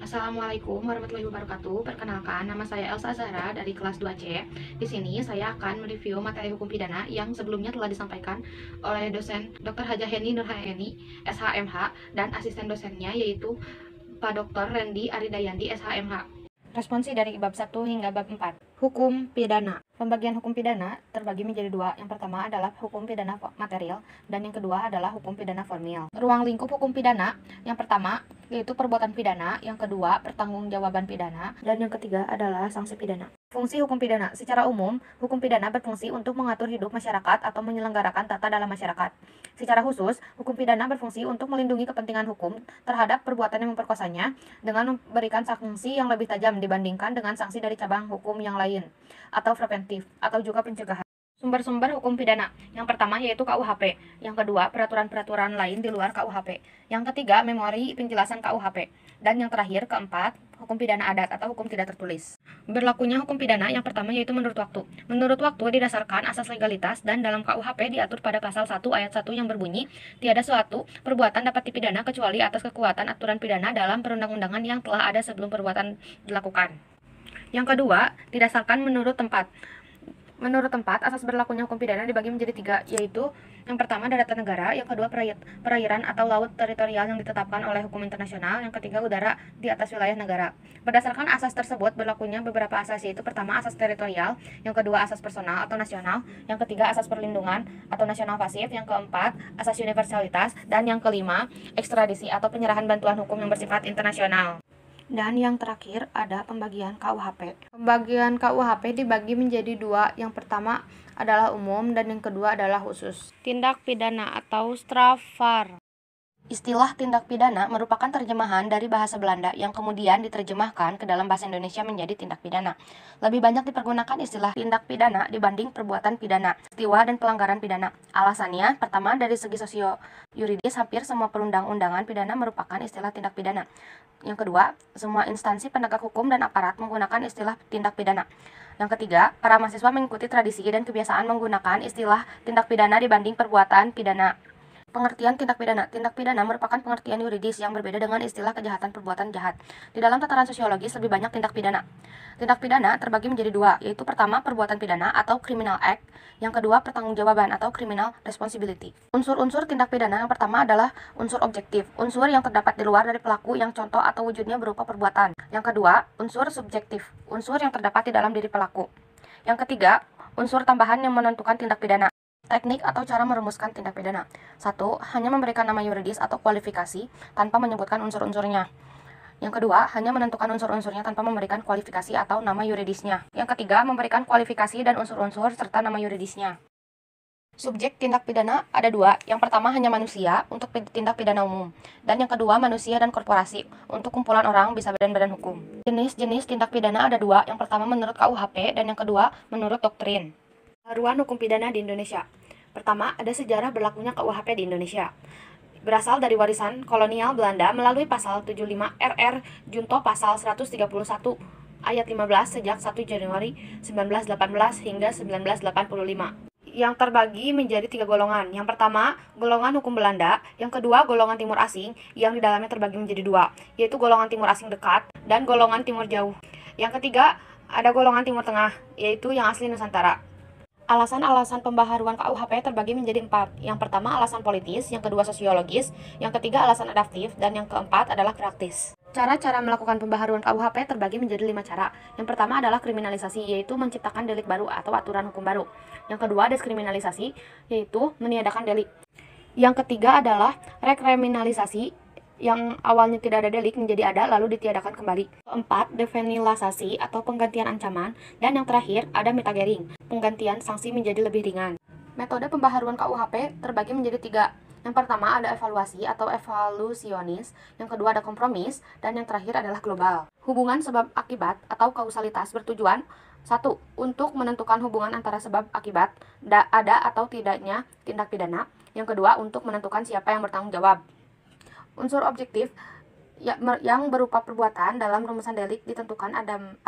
Assalamualaikum warahmatullahi wabarakatuh. Perkenalkan, nama saya Elsa Zahra dari kelas 2C. Di sini saya akan mereview materi hukum pidana yang sebelumnya telah disampaikan oleh dosen Dr. Hajah Heni Nurhaeni, SHMH, dan asisten dosennya yaitu Pak Dr. Randy Aridayandi, SHMH. Responsi dari bab 1 hingga bab 4. Hukum pidana. Pembagian hukum pidana terbagi menjadi dua. Yang pertama adalah hukum pidana material dan yang kedua adalah hukum pidana formil. Ruang lingkup hukum pidana yang pertama yaitu perbuatan pidana, yang kedua pertanggungjawaban pidana, dan yang ketiga adalah sanksi pidana. Fungsi hukum pidana. Secara umum, hukum pidana berfungsi untuk mengatur hidup masyarakat atau menyelenggarakan tata dalam masyarakat. Secara khusus, hukum pidana berfungsi untuk melindungi kepentingan hukum terhadap perbuatan yang memperkosanya dengan memberikan sanksi yang lebih tajam dibandingkan dengan sanksi dari cabang hukum yang lain, atau preventif, atau juga pencegahan. Sumber-sumber hukum pidana. Yang pertama yaitu KUHP, yang kedua peraturan-peraturan lain di luar KUHP, yang ketiga memori penjelasan KUHP, dan yang terakhir keempat hukum pidana adat atau hukum tidak tertulis. Berlakunya hukum pidana yang pertama yaitu menurut waktu. Menurut waktu didasarkan asas legalitas dan dalam KUHP diatur pada pasal 1 ayat 1 yang berbunyi, tiada suatu perbuatan dapat dipidana kecuali atas kekuatan aturan pidana dalam perundang-undangan yang telah ada sebelum perbuatan dilakukan. Yang kedua, didasarkan menurut tempat. Menurut tempat, asas berlakunya hukum pidana dibagi menjadi tiga, yaitu yang pertama daratan negara, yang kedua perairan atau laut teritorial yang ditetapkan oleh hukum internasional, yang ketiga udara di atas wilayah negara. Berdasarkan asas tersebut berlakunya beberapa asas, yaitu pertama asas teritorial, yang kedua asas personal atau nasional, yang ketiga asas perlindungan atau nasional pasif, yang keempat asas universalitas, dan yang kelima ekstradisi atau penyerahan bantuan hukum yang bersifat internasional. Dan yang terakhir ada pembagian KUHP. Pembagian KUHP dibagi menjadi dua. Yang pertama adalah umum dan yang kedua adalah khusus. Tindak pidana atau strafbar. Istilah tindak pidana merupakan terjemahan dari bahasa Belanda yang kemudian diterjemahkan ke dalam bahasa Indonesia menjadi tindak pidana. Lebih banyak dipergunakan istilah tindak pidana dibanding perbuatan pidana, peristiwa dan pelanggaran pidana. Alasannya, pertama dari segi sosio-yuridis hampir semua perundang-undangan pidana merupakan istilah tindak pidana. Yang kedua, semua instansi penegak hukum dan aparat menggunakan istilah tindak pidana. Yang ketiga, para mahasiswa mengikuti tradisi dan kebiasaan menggunakan istilah tindak pidana dibanding perbuatan pidana. Pengertian tindak pidana. Tindak pidana merupakan pengertian yuridis yang berbeda dengan istilah kejahatan perbuatan jahat. Di dalam tataran sosiologis lebih banyak tindak pidana. Tindak pidana terbagi menjadi dua, yaitu pertama perbuatan pidana atau criminal act, yang kedua pertanggungjawaban atau criminal responsibility. Unsur-unsur tindak pidana yang pertama adalah unsur objektif, unsur yang terdapat di luar dari pelaku yang contoh atau wujudnya berupa perbuatan. Yang kedua, unsur subjektif, unsur yang terdapat di dalam diri pelaku. Yang ketiga, unsur tambahan yang menentukan tindak pidana. Teknik atau cara merumuskan tindak pidana. 1. Hanya memberikan nama yuridis atau kualifikasi tanpa menyebutkan unsur-unsurnya. Yang kedua, hanya menentukan unsur-unsurnya tanpa memberikan kualifikasi atau nama yuridisnya. Yang ketiga, memberikan kualifikasi dan unsur-unsur serta nama yuridisnya. Subjek tindak pidana ada dua. Yang pertama hanya manusia untuk tindak pidana umum. Dan yang kedua manusia dan korporasi untuk kumpulan orang bisa badan-badan hukum. Jenis-jenis tindak pidana ada dua. Yang pertama menurut KUHP dan yang kedua menurut doktrin. Haruan hukum pidana di Indonesia. Pertama, ada sejarah berlakunya KUHP di Indonesia. Berasal dari warisan kolonial Belanda melalui pasal 75 RR Junto pasal 131 ayat 15 sejak 1 Januari 1918 hingga 1985. Yang terbagi menjadi tiga golongan. Yang pertama, golongan hukum Belanda. Yang kedua, golongan timur asing yang di dalamnya terbagi menjadi dua, yaitu golongan timur asing dekat dan golongan timur jauh. Yang ketiga, ada golongan timur tengah, yaitu yang asli Nusantara. Alasan-alasan pembaharuan KUHP terbagi menjadi 4. Yang pertama alasan politis, yang kedua sosiologis, yang ketiga alasan adaptif, dan yang keempat adalah praktis. Cara-cara melakukan pembaharuan KUHP terbagi menjadi 5 cara. Yang pertama adalah kriminalisasi, yaitu menciptakan delik baru atau aturan hukum baru. Yang kedua deskriminalisasi, yaitu meniadakan delik. Yang ketiga adalah rekriminalisasi, yang awalnya tidak ada delik menjadi ada lalu ditiadakan kembali. Keempat, devenilisasi atau penggantian ancaman. Dan yang terakhir ada mitigating, penggantian sanksi menjadi lebih ringan. Metode pembaharuan KUHP terbagi menjadi 3. Yang pertama ada evaluasi atau evalusionis, yang kedua ada kompromis, dan yang terakhir adalah global. Hubungan sebab akibat atau kausalitas bertujuan 1. Untuk menentukan hubungan antara sebab akibat ada atau tidaknya tindak pidana. Yang kedua untuk menentukan siapa yang bertanggung jawab. Unsur objektif yang berupa perbuatan dalam rumusan delik ditentukan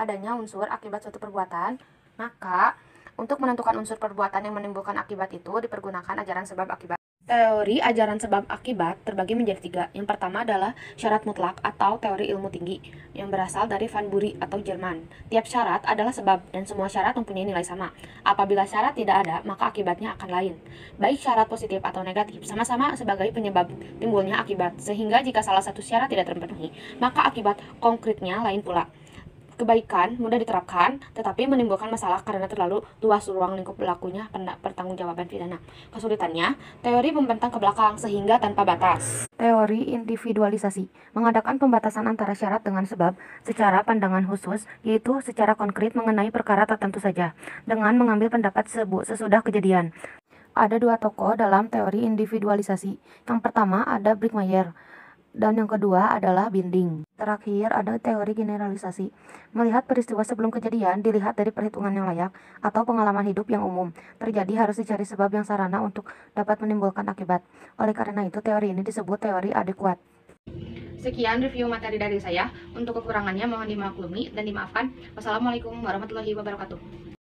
adanya unsur akibat suatu perbuatan. Maka, untuk menentukan unsur perbuatan yang menimbulkan akibat itu dipergunakan ajaran sebab akibat. Teori ajaran sebab akibat terbagi menjadi tiga. Yang pertama adalah syarat mutlak atau teori ilmu tinggi yang berasal dari Van Bury atau Jerman. Tiap syarat adalah sebab dan semua syarat mempunyai nilai sama. Apabila syarat tidak ada, maka akibatnya akan lain. Baik syarat positif atau negatif sama-sama sebagai penyebab timbulnya akibat. Sehingga jika salah satu syarat tidak terpenuhi, maka akibat konkretnya lain pula. Kebaikan mudah diterapkan, tetapi menimbulkan masalah karena terlalu luas ruang lingkup berlakunya pertanggungjawaban pidana. Kesulitannya, teori membentang ke belakang sehingga tanpa batas. Teori individualisasi mengadakan pembatasan antara syarat dengan sebab secara pandangan khusus, yaitu secara konkret mengenai perkara tertentu saja, dengan mengambil pendapat sesudah kejadian. Ada dua tokoh dalam teori individualisasi. Yang pertama ada Brickmeyer, dan yang kedua adalah Binding. Terakhir ada teori generalisasi. Melihat peristiwa sebelum kejadian dilihat dari perhitungan yang layak atau pengalaman hidup yang umum. Terjadi harus dicari sebab yang sarana untuk dapat menimbulkan akibat. Oleh karena itu teori ini disebut teori adekuat. Sekian review materi dari saya. Untuk kekurangannya mohon dimaklumi dan dimaafkan. Wassalamualaikum warahmatullahi wabarakatuh.